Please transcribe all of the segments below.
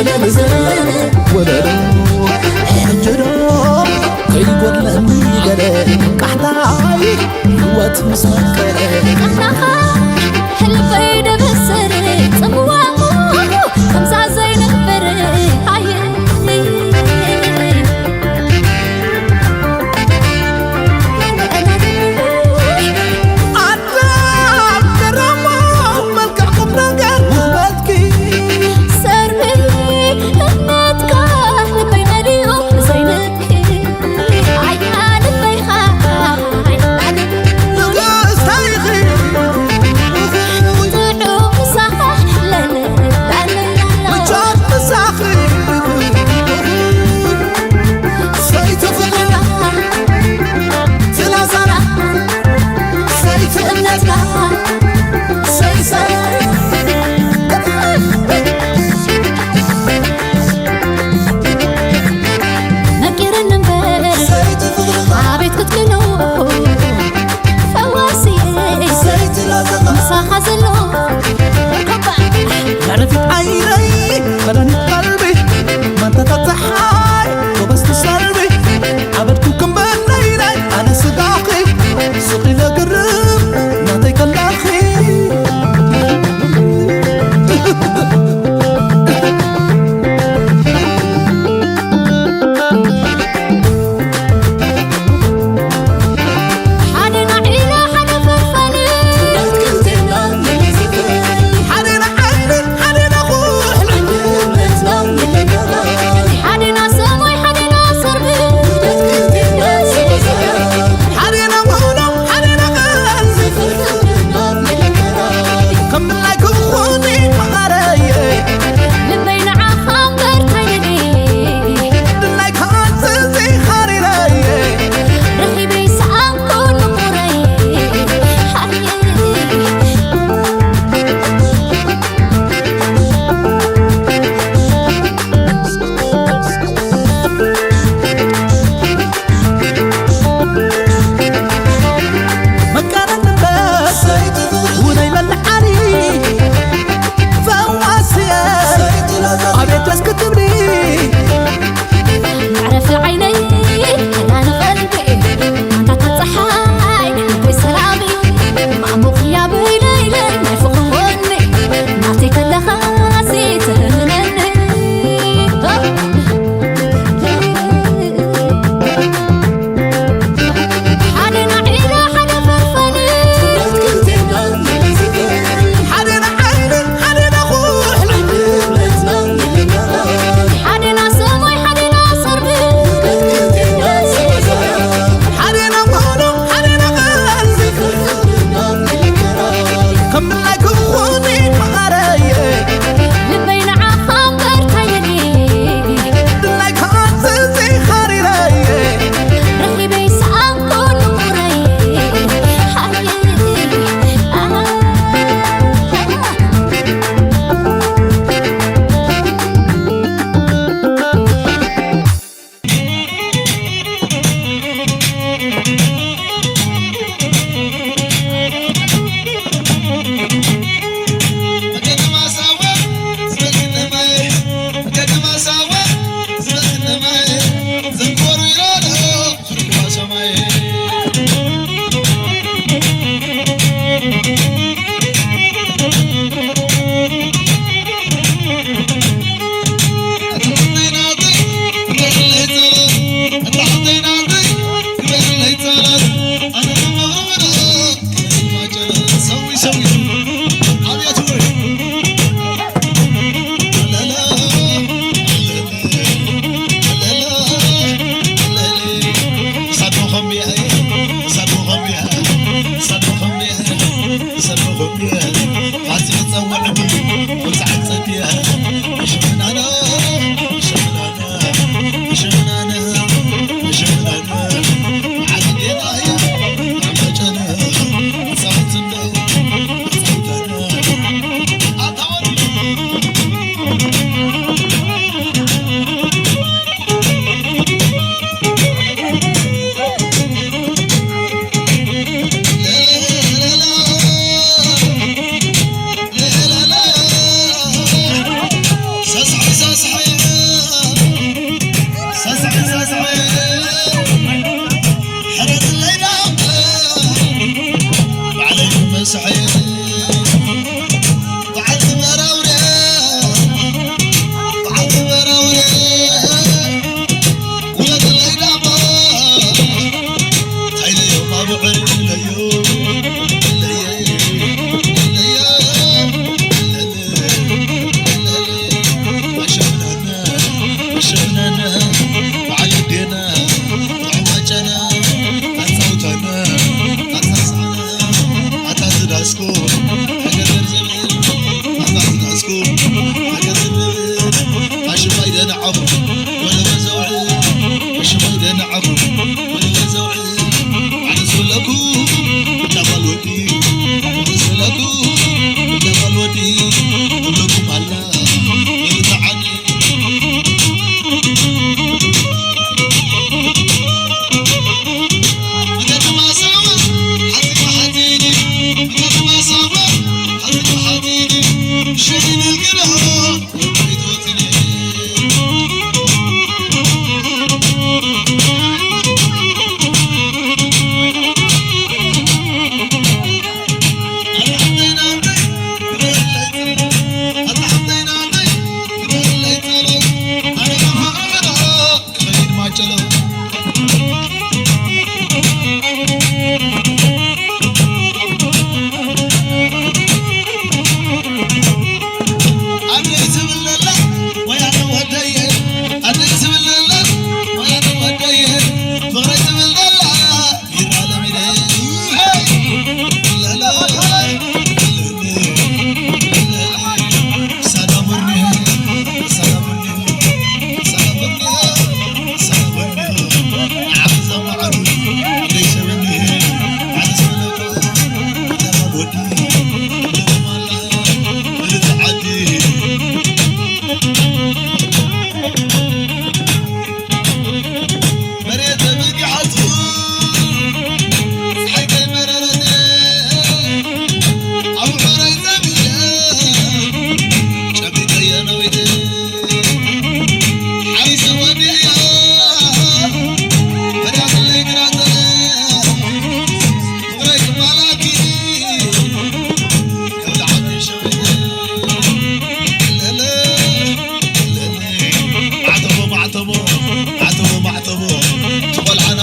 ولدو حجرو كيقول لني قلي قحطاي هوات مسمكري حلبي دبسري صموامو خمسة زي نخبري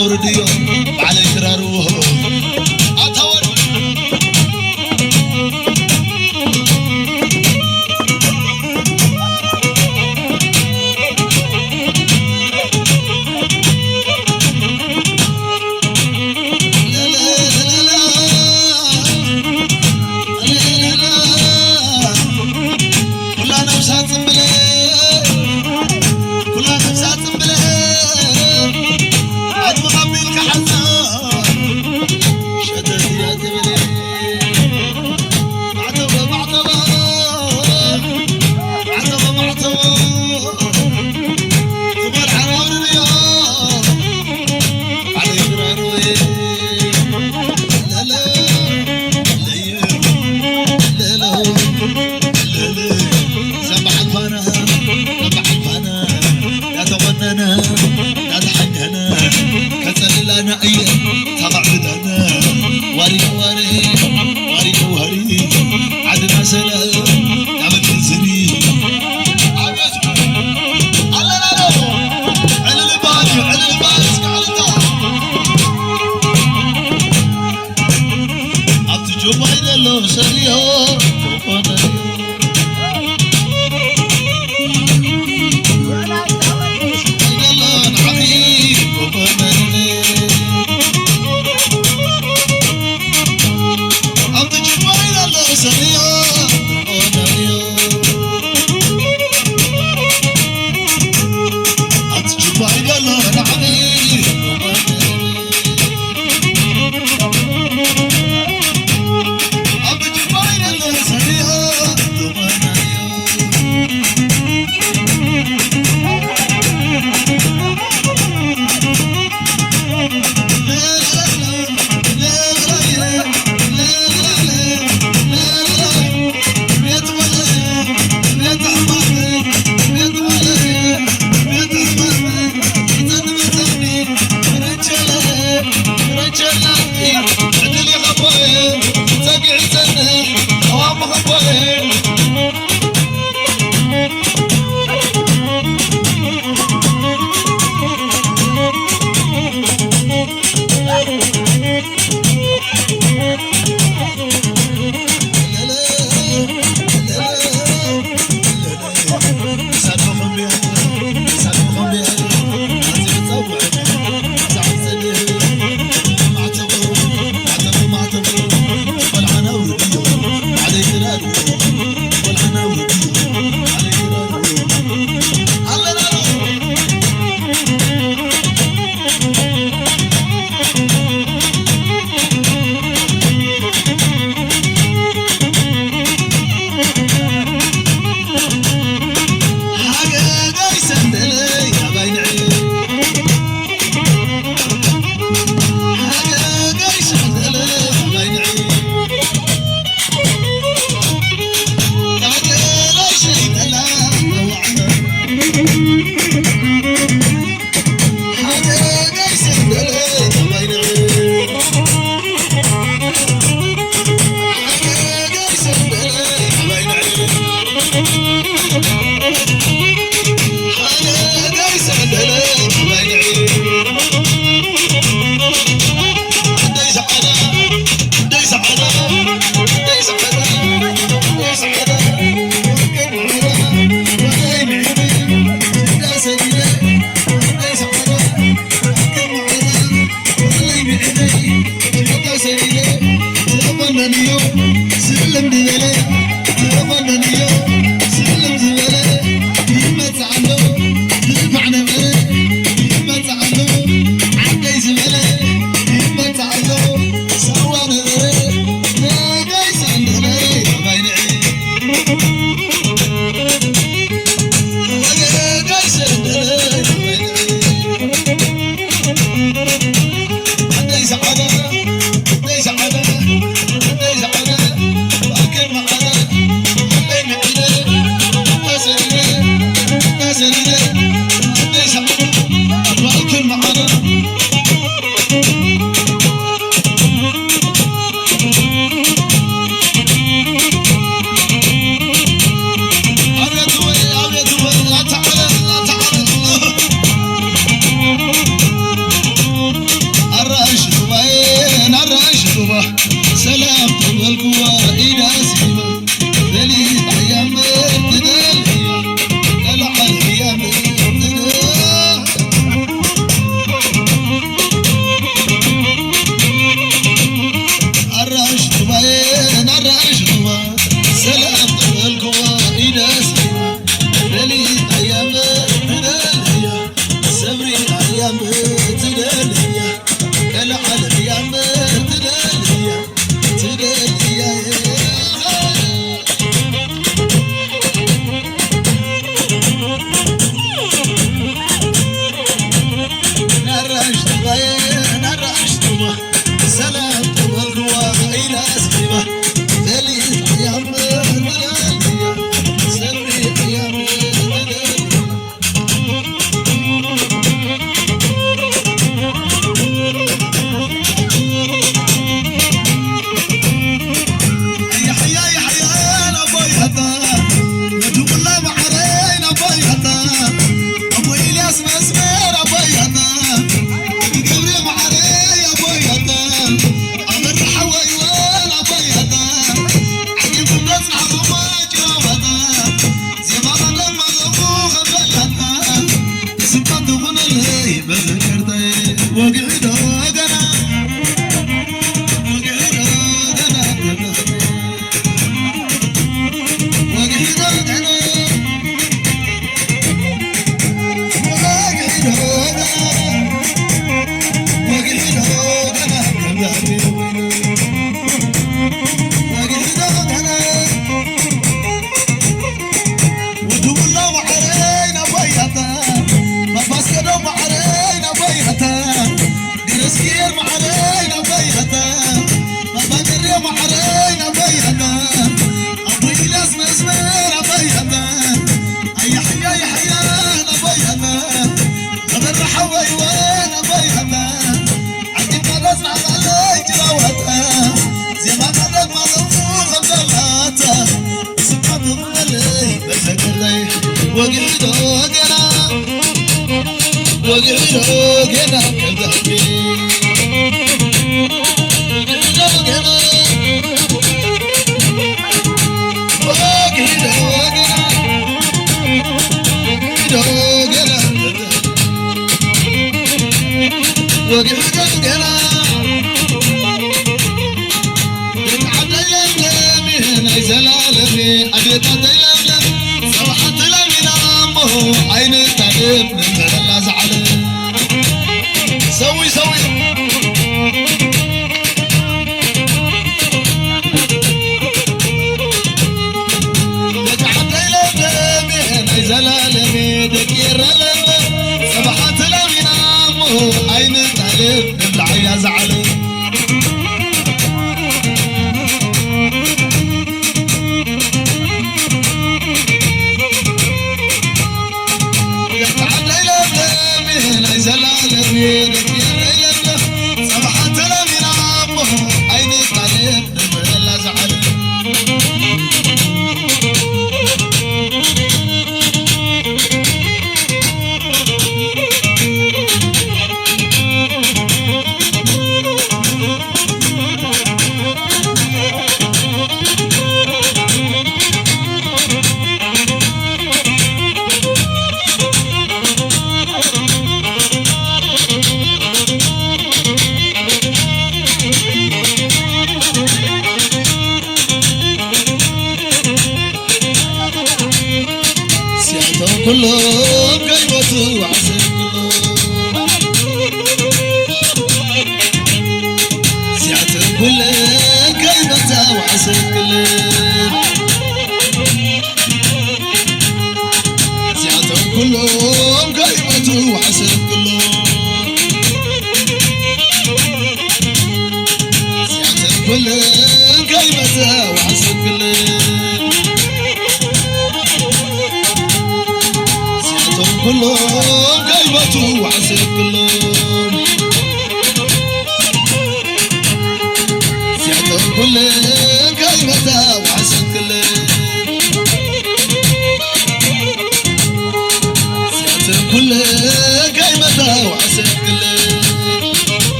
ورديو على كراره أتور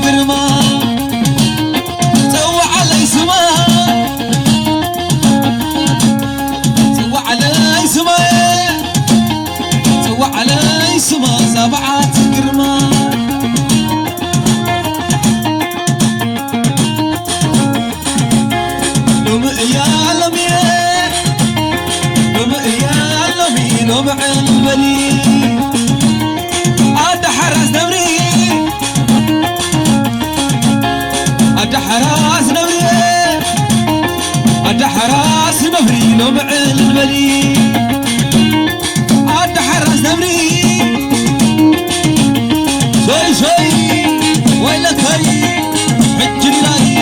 قرما سوى علي سما سوى علي سما سوى علي سما سبعة قرما لوم يا لمي لوم يا لمي لوم عالبني عاد حرس نمري عاد حراس نمري عاد حراس نمري لوم عالبني عاد حراس نمري شوي شوي ويلك هري حجري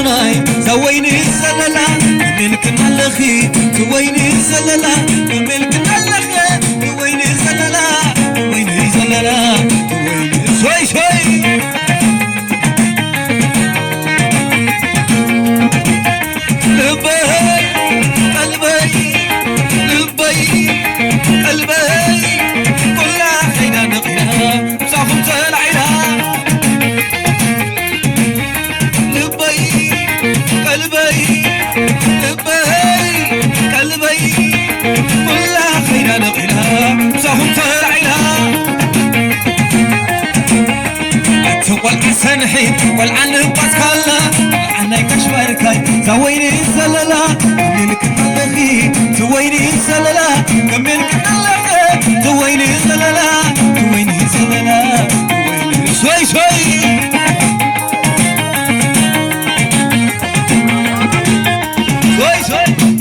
لاي سويني الزللة منك ملخي سويني زللا ملك الله ويني زللا ويني زللا ويني شوي شوي لبي قلبي لبي قلبي كل حين نقيها صافت العينا لبي قلبي لبي قلبي كل حين نقيها صافت العينا والحسن حين والعنب بسكالا عناي كشبركاي زويني الزللا منك تلخي زويني الزللا منك تلخي زويني الزللا زويني الزللا شوي شوي شوي شوي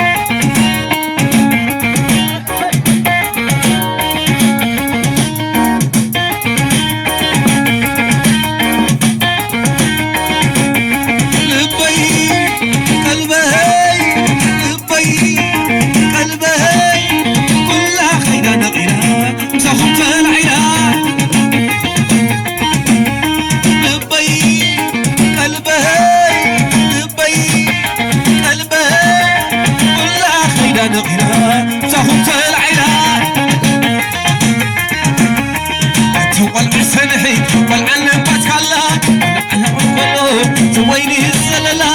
زويني الزللا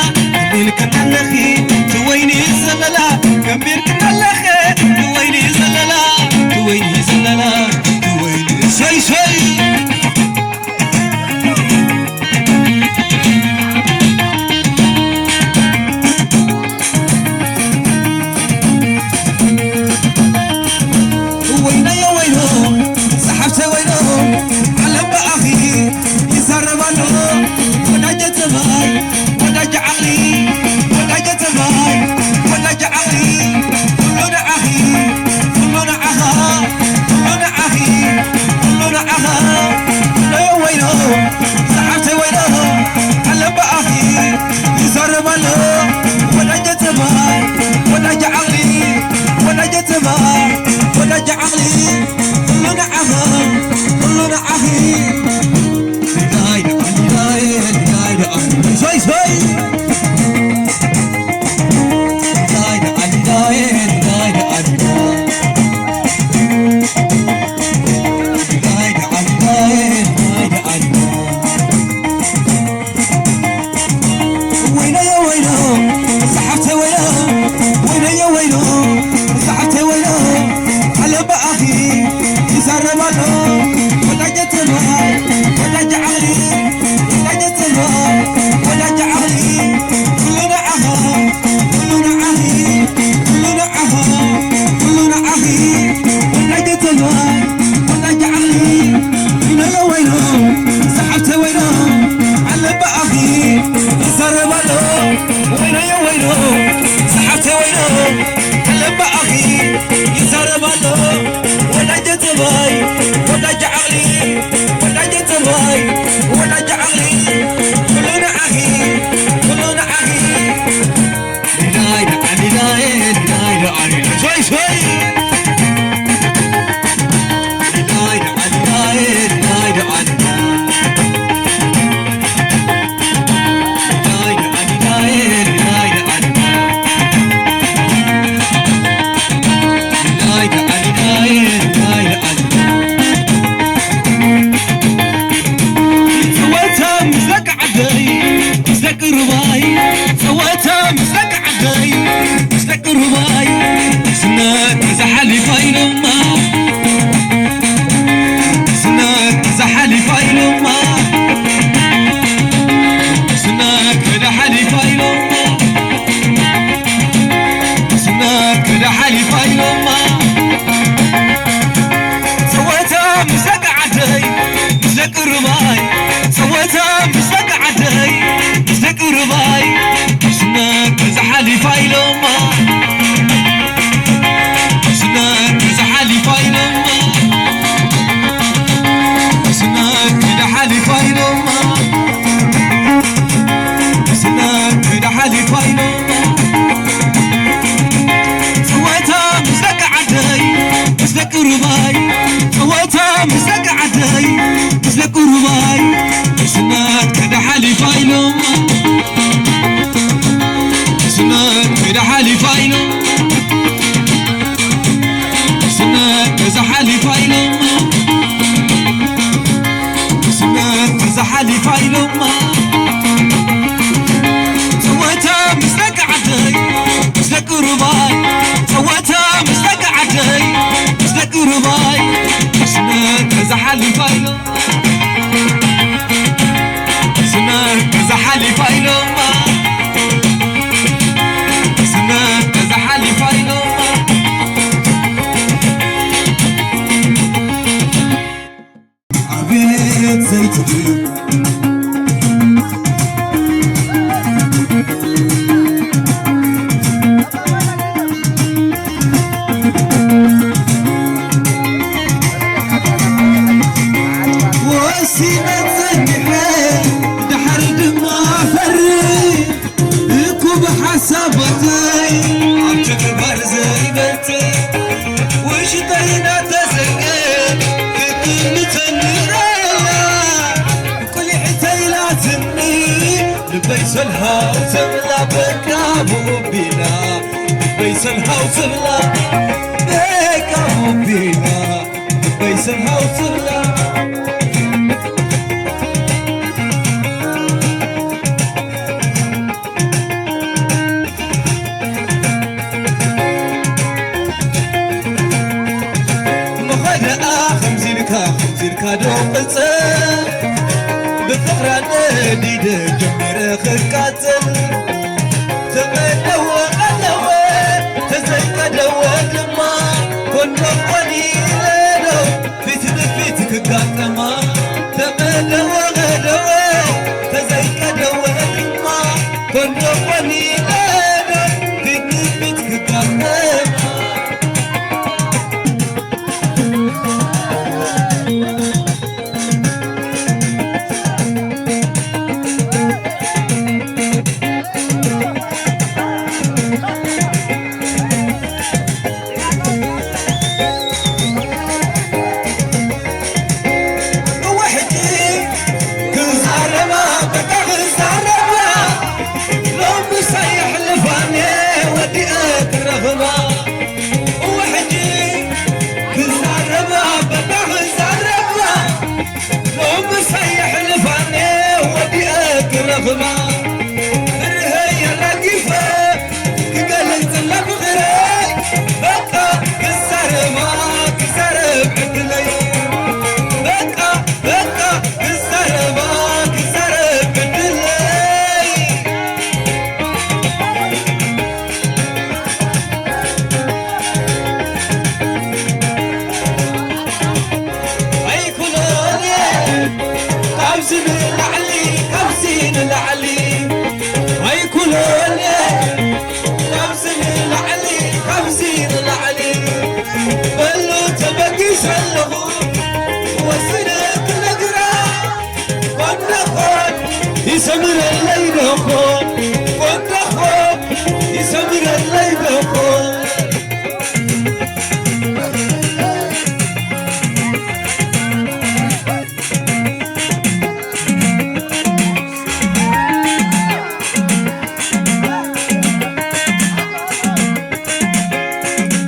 ملك النخي زويني الزللا كبير كتلخي زويني الزللا زويني الزللا زويني شوي شوي وينا يا وينو سحبت وينو على بأخي يسرب له ودجت ماي ودج عقلي ودجت ماي ودج عقلي كلنا أخي كلنا أخا كلنا أخي كلنا أخا لا وينو سحبت وينو على بأخي يسرب له ودجت ماي ودج عقلي ودجت ماي ودج عقلي كلنا أخا كلنا أخي شوي شوي دايد علي دايد دايد علي دايد علي دايد دايد علي وينو يا وينو سحبت وينو وينو يا وينو سحبت وينو على بأخي يسرب له ودجت معاي ودج علي ودجت معاي ودج علي كلنا أخا كلنا أخي كلنا أخا كلنا أخي ودجت معاي ودج علي وينو يا وينو سحبت وينو على بأخي يسرب له وينو يا وينو سحبت وينو على بأخي يسرب له ودجت معاي ودج علي ودجت معاي ودج علي كلنا أخي كلنا أخي دايد علي دايد دايد علي شوي شوي دايد علي دايد دايد علي دايد علي دايد دايد علي دايد علي دايد دايد علي سويتها مسك عدي مسك رباي سويتها مسك عدي مسك رباي سناك زحلي فايل ما سناك زحلي فايل ما سناك زحلي فايل ما سناك زحلي فايل ما سويتها مسك عدي مسك رباي سويتها مسك عدي مسك رباي سناك زحلي فايل ما سناك زحلي فايل ما سناك زحلي فايل ما سناك زحلي فايل ما سويتها بيسلها وسبلا بكابو بينا بيسلها وسبلا بكابو بينا بيسلها وسبلا خمزينكا قلصر بفقران ديدة جميرة خرقاتل تمنوا قلوة تزيك دوا دما كنا قليلة في تدفيتك قاتما تمنوا قلوة تزيك دوا دما كنا قليلة في تدفيتك قاتما يسمر الليل خون كنت خون يسمر الليل خون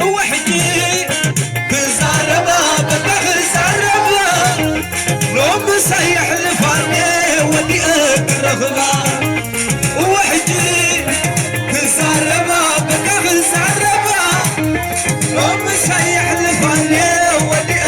وحدي بزاربا ببغ زاربا لو مسيح لفاني ودي رغبة وحدي بزاربا ببغ زاربا لو مسيح لفاني ودي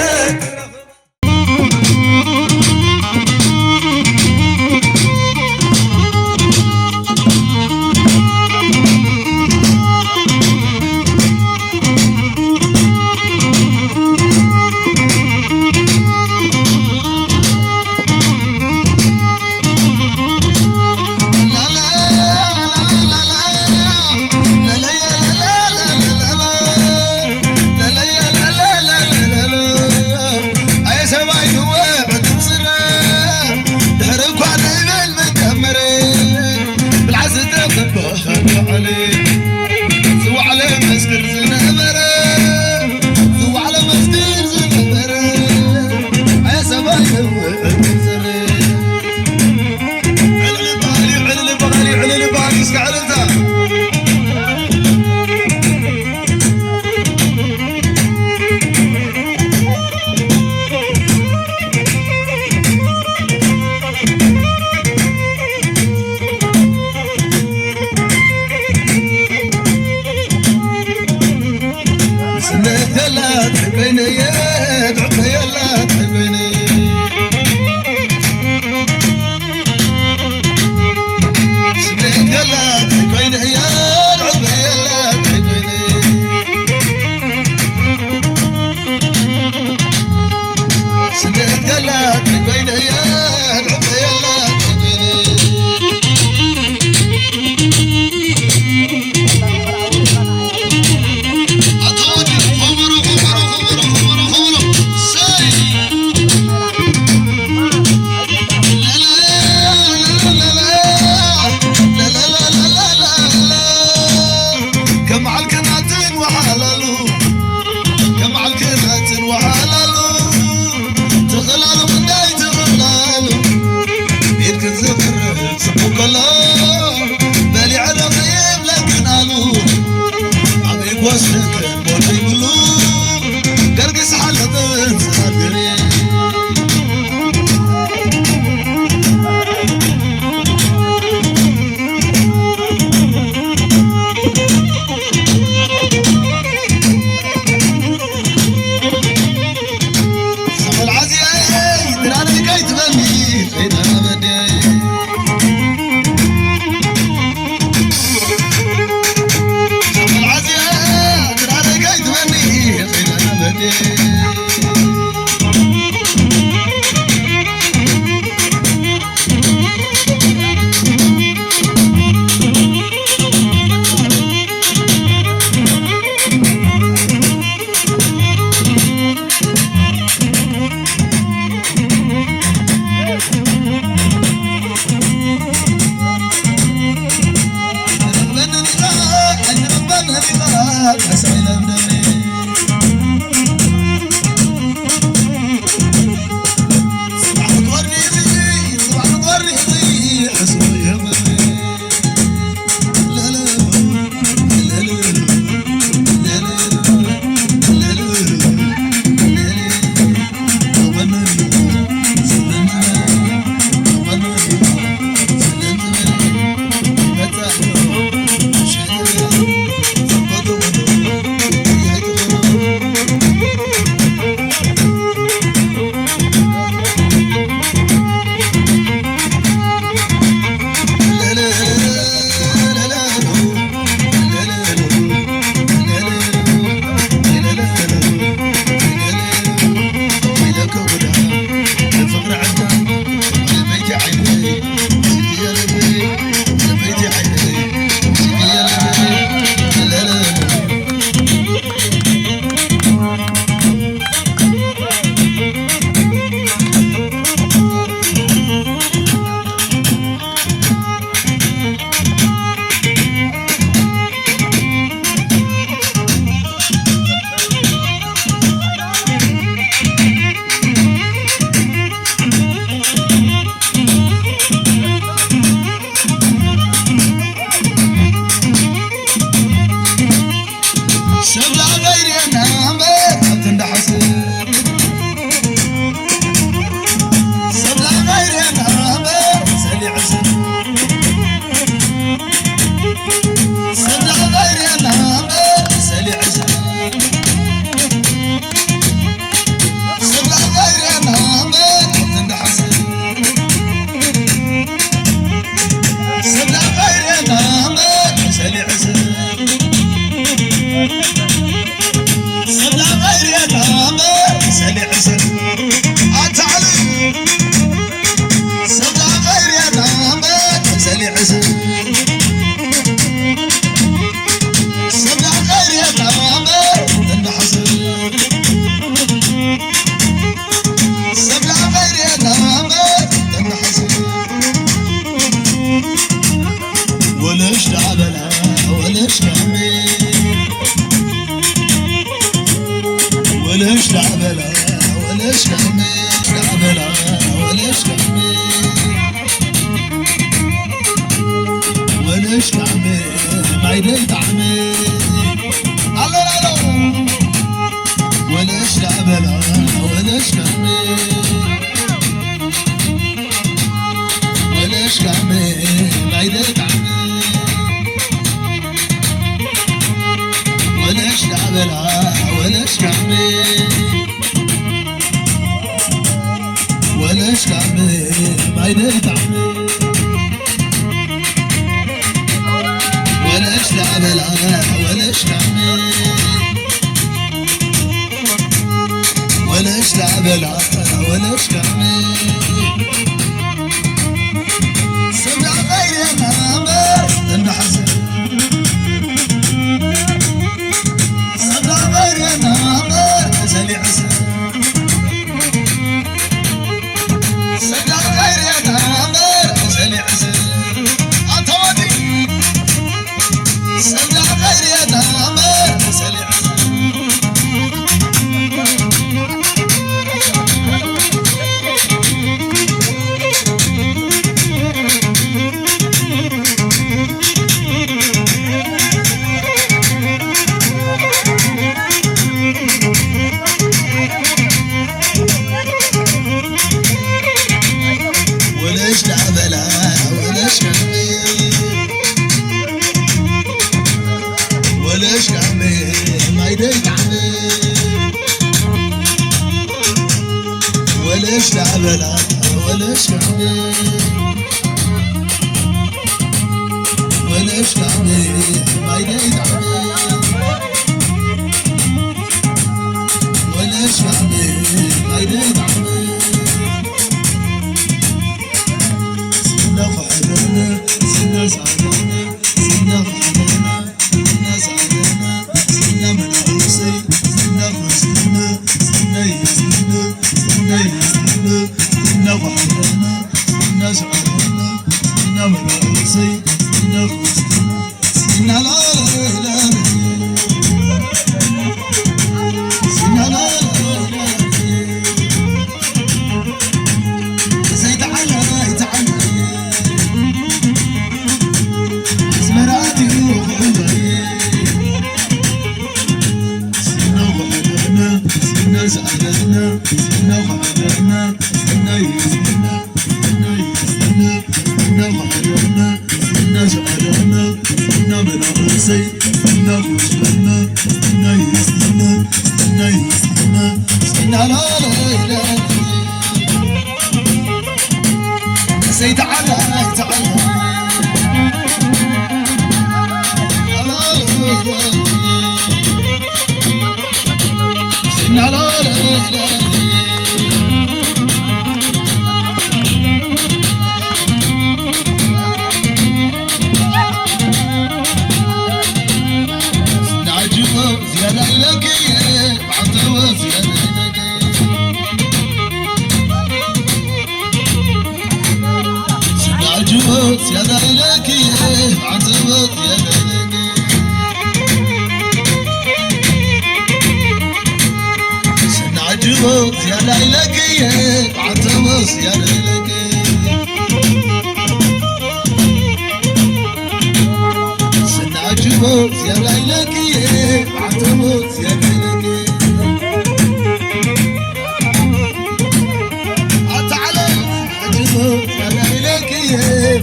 ولش لعبلا ولش كمي لعبلا ولش كمي ولش كمي ما يديت عمي الله ولش لعبلا ولش كمي ولش كمي ما يديت عمي ولش لعبلا ولش كمي ولش كمي ما يديت عمي ولش لعبلا ولش كمي ولش لعبلا ولش كمي سمع غير ما تنحزن ولش لعبلا ولش كمي ولش كمي ما يديت عمي ولش لعبلا ولش كمي ولش كمي ما يديت عمي سألنا سنا وحضرنا سنا يسنا سنا يسنا سنا وحضرنا سنا سألنا سنا بالعرسي سنا وشلنا سنا يسنا سنا يسنا سنا لا لا لا سيد على تعالى لا لا لا نعجبه زيادة لك بعطوه زيادة لك نعجبه زيادة لك بعطوه زيادة لك عجبه زيادة لك بعطوه زيادة لك سن عجبه زيادة لك بعطوه زيادة لك تعالى عجبه زيادة لك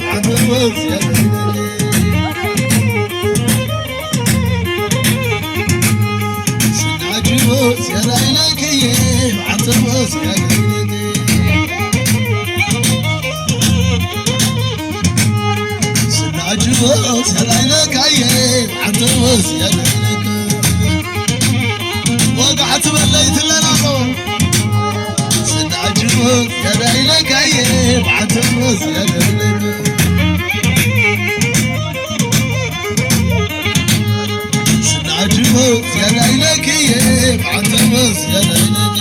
بعطوه زيادة لك عجبه زيادة لك بعطوه زيادة لك سن عجبه زيادة لك بعطوه زيادة لك وقعت بليت لنا سن عجبه زيادة لك بعطوه زيادة لك عجبه زيادة لك بعطوه زيادة لك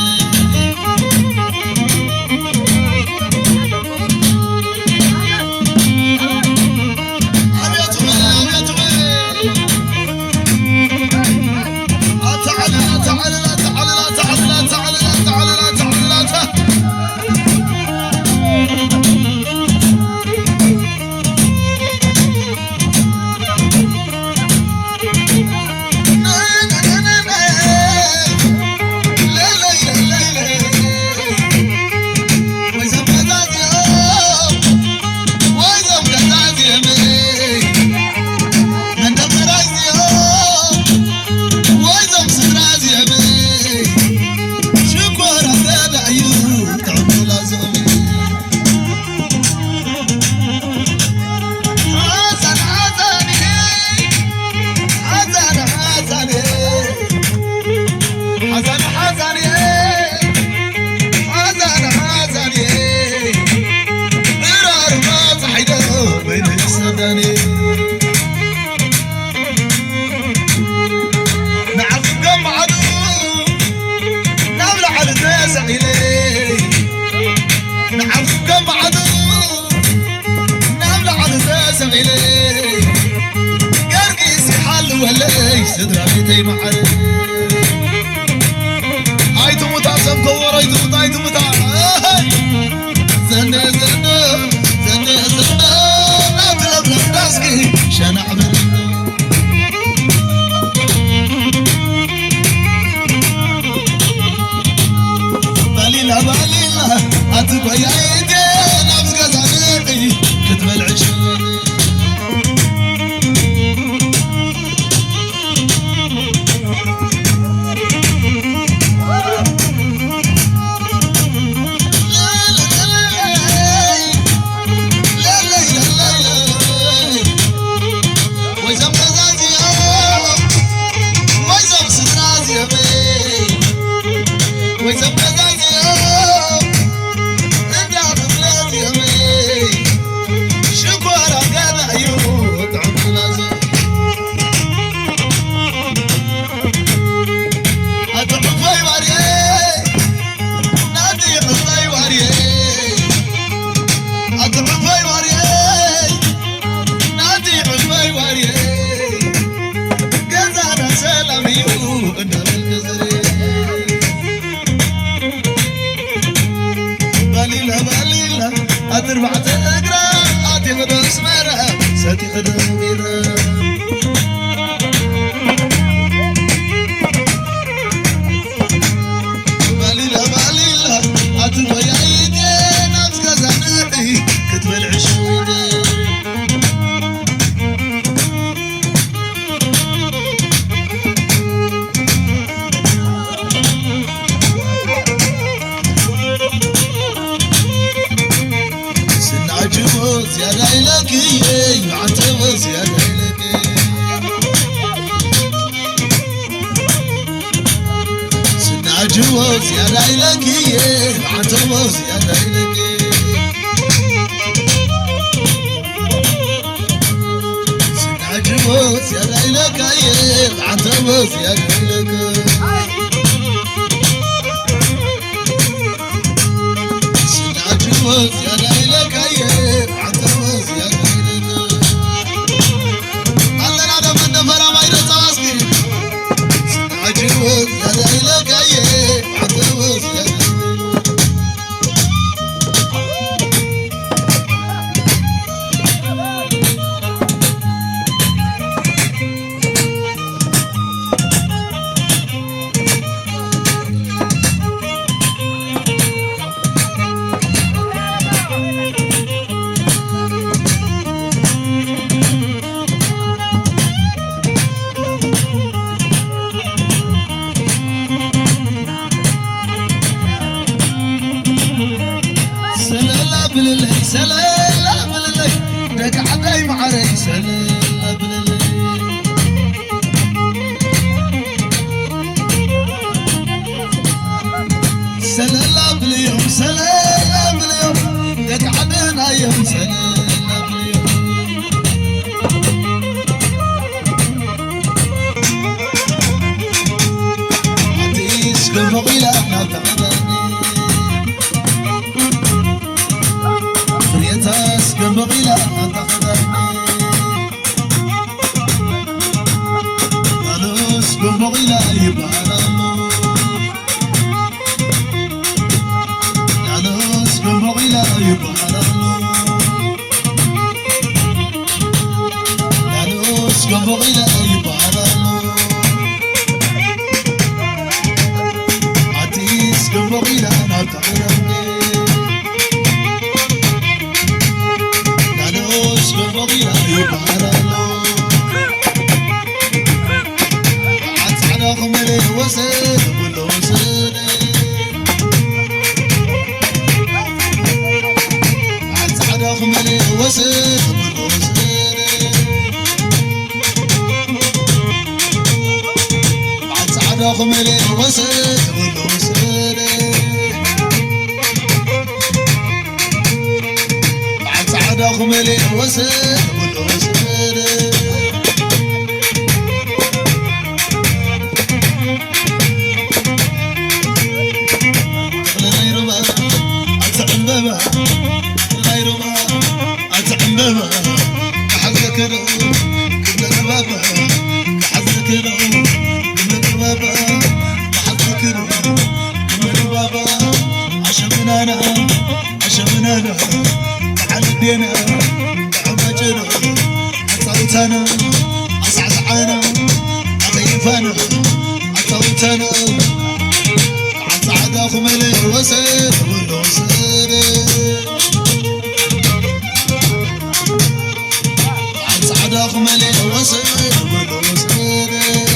سدراتي معي ايتو متعصب كور ايتو متع زنه زنه زنه زنه لا تلعب ناسكي شان اعمل باليلا باليلا اتبيا ايدي نفس غزالي كتب العشق أربعة أقرام أعطي غدا اسمرها ساتي غدا ميرا عجوز يا ليلك عجوز يا ليلك عجوز يا ليلك عجوز يا ليلك عجوز يا ليلك عجوز يا ليلك الله نادى من دفر ما يرزقك عجوز يا ليلك عجوز يا ليلك سلام بالله دق عدي معري سلام بالله سلام باليوم سلام باليوم دق عدنا يوم سلام باليوم عديس كفقيلة ما تقدرني ريتاس كفقيلة ما تقدرني ألوس كفقيلة يبهرلو ألوس كفقيلة يبهرلو ألوس كفقيلة يبهرلو عديس كفقيلة ما تقدرني بضيع يبهرلو عاد خمر الوسد والوسد عاد خمر الوسد والوسد عاد خمر الوسد والوسد خملي الوسد والوسد غيرما أتعممها غيرما أتعممها أحذكر كل البابا أحذكر كل البابا أحذكر كل البابا عشمنا عشمنا عالدينا عمجنا عصوتنا عصعصعنا عغيفنا عصوتنا عصعد خمل الوسد والوسد عصعد خمل الوسد والوسد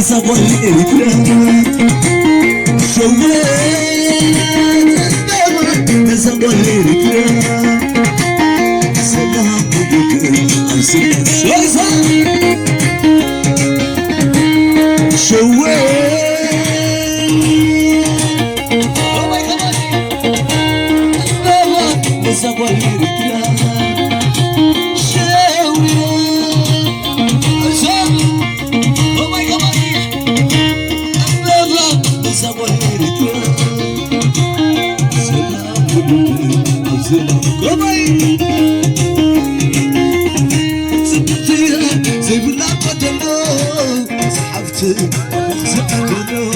نسابون إريتريا شويت نسابون إريتريا سلام بدك أمسك شويسا شويت نسابون إريتريا زي بلا قدلو سحبت وخزقتلو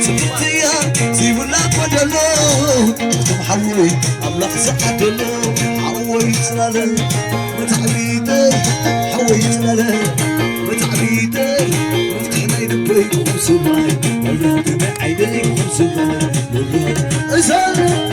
سبتيا زي بلا قدلو محوي أبلا خزقتلو حويت لالي متعبيدر حويت لالي متعبيدر مفتحنا يدبيك ومسماي ولا تبع عيديك ومسماي إسان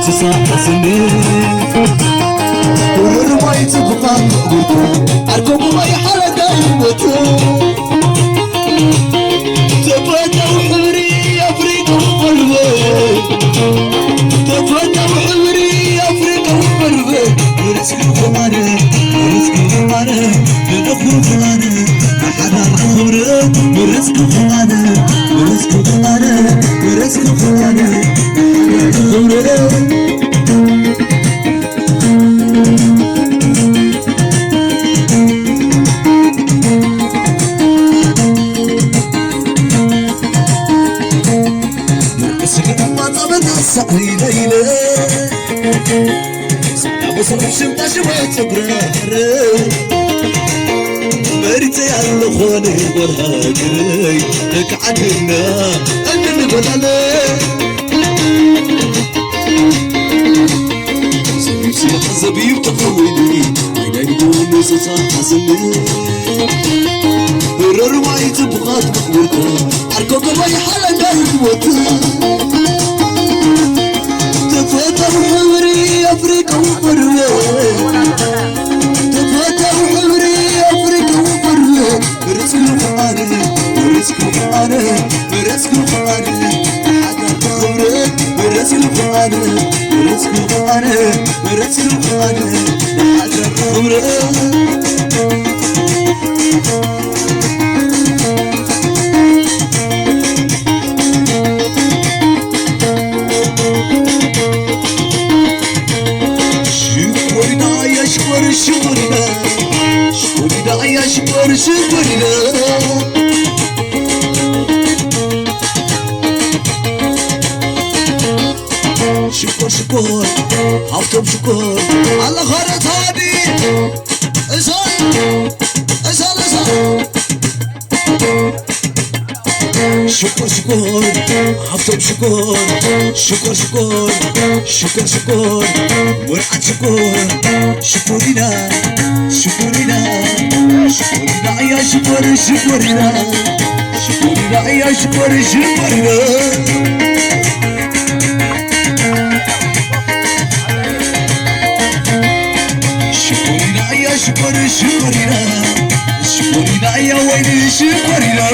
نسسا حسني ورر ما يتبقى مقبوطو أركب ما يحرق الموتو تفتا وحمري أفريقا وقلبي تفتا وحمري أفريقا وقلبي ورسكو فماني ورسكو فماني لنخو فماني أحنا الخمرة ورسكو فماني ورسكو فماني ورسكو فماني الخمرة صحي ليلى سلام صبح شمتا شوية صبرار مريت يا الخوني والهاجري لك عدنا أنا نبلالي سيب زبيب تقويني عيني يقول نسسا حسني برر ما يتبغى تقويتا عركوك ما يحلق الموتا تفتا وحمري أفريقا وقربي تفتا وحمري أفريقا وقربي برسكو فقاري برسكو فقاري برسكو فقاري حدا تخمري برسكو فقاري برسكو فقاري برسكو فقاري حدا تخمري شكرنا شكرنا يا شكر شكرنا شكر شكر حفظهم شكر على خيرات هادي اسال اسال اسال شكر شكر حفظهم شكر شكر شكر شكر شكر مرعد شكر شكرنا شكرنا شكرنا يا شكر شكرنا شكرنا يا شكر شكرنا شكرنا يا شكر شكرنا شكرنا يا ويلي شكرنا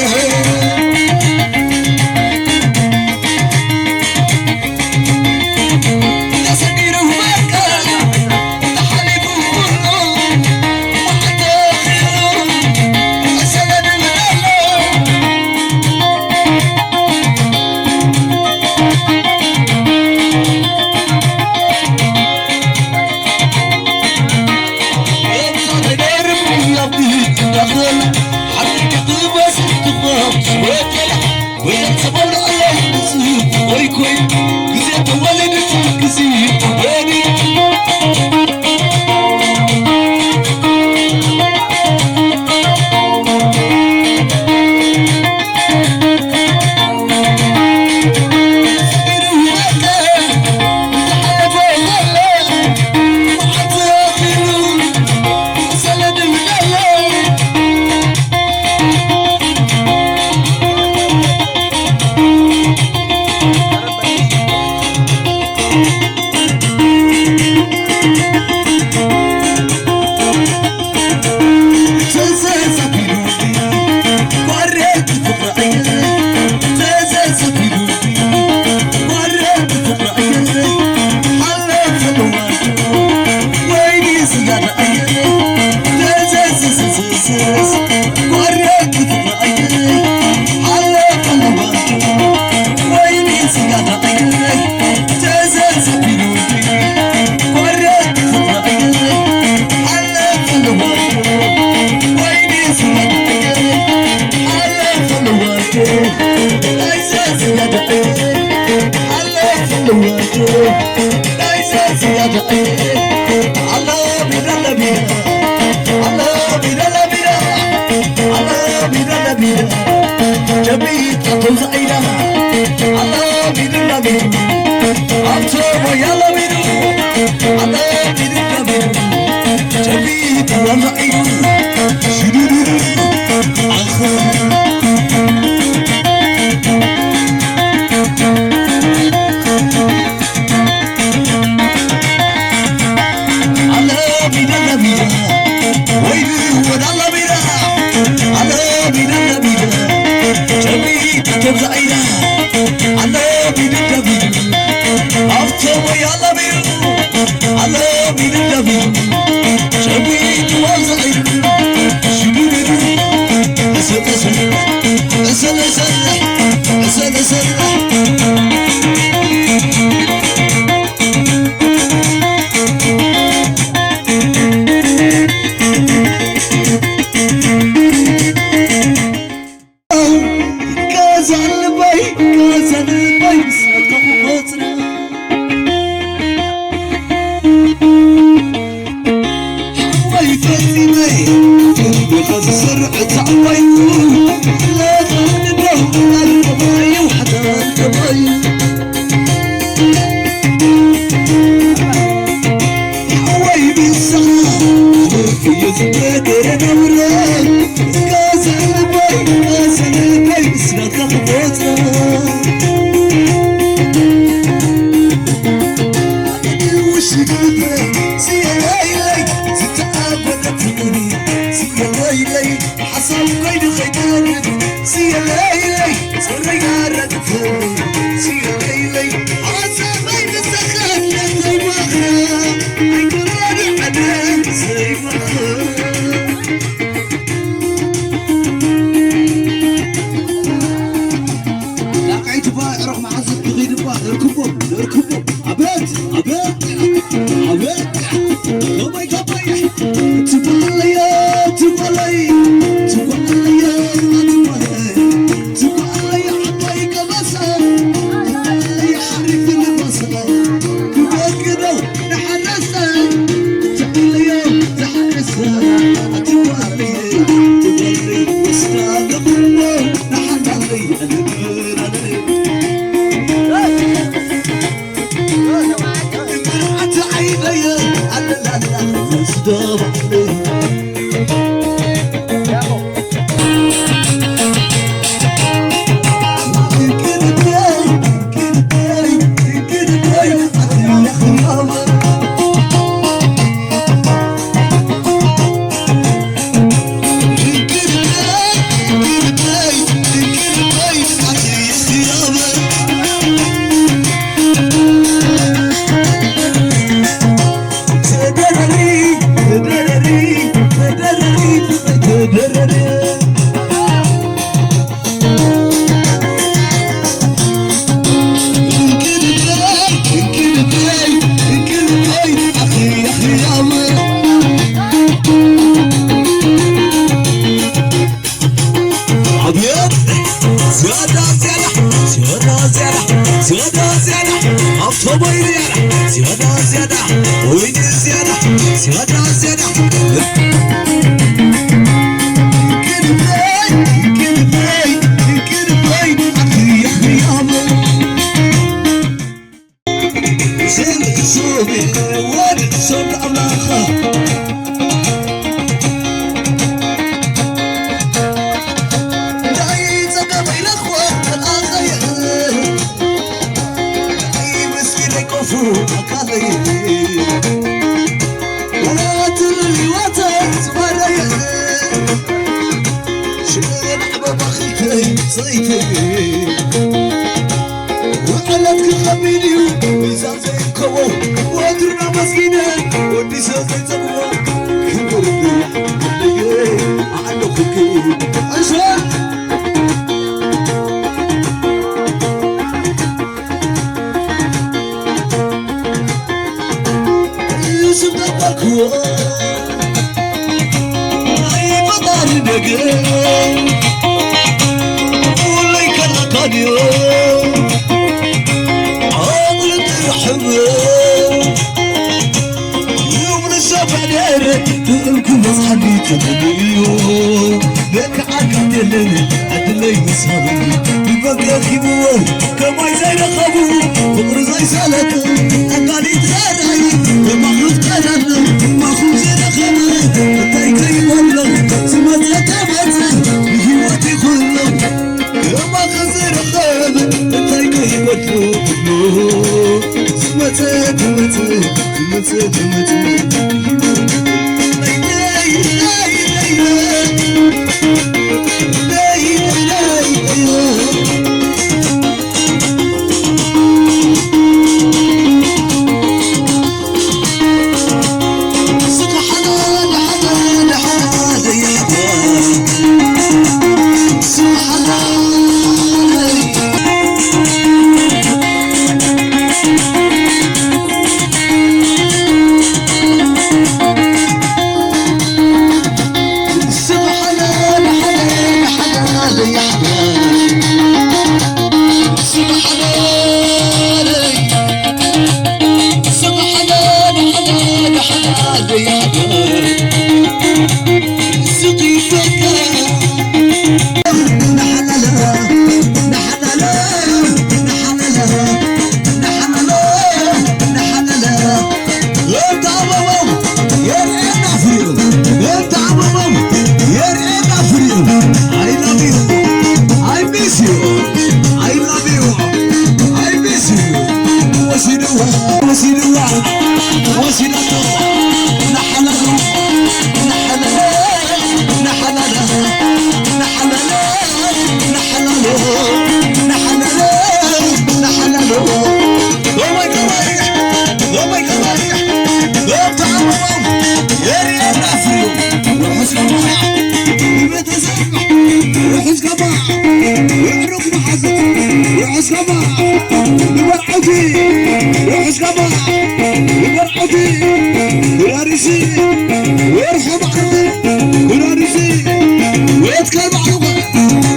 وعسكبة وعروق محزن وعسكبة وبرعوتي وعسكبة وبرعوتي ورارسي وارحب عرضي ورارسي ويتكلم معلومة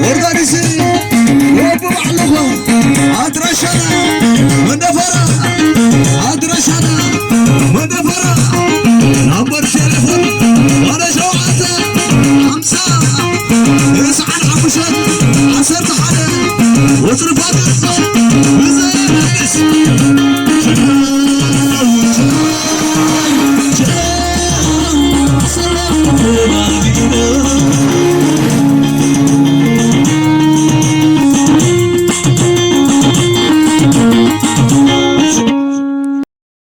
ورارسي وابو معلومة عدرشنا من دفرة عدرشنا من دفرة نمبر شرفة وانا شوعته خمسة يسعى العبشة عصرت حدا وصرفات الصح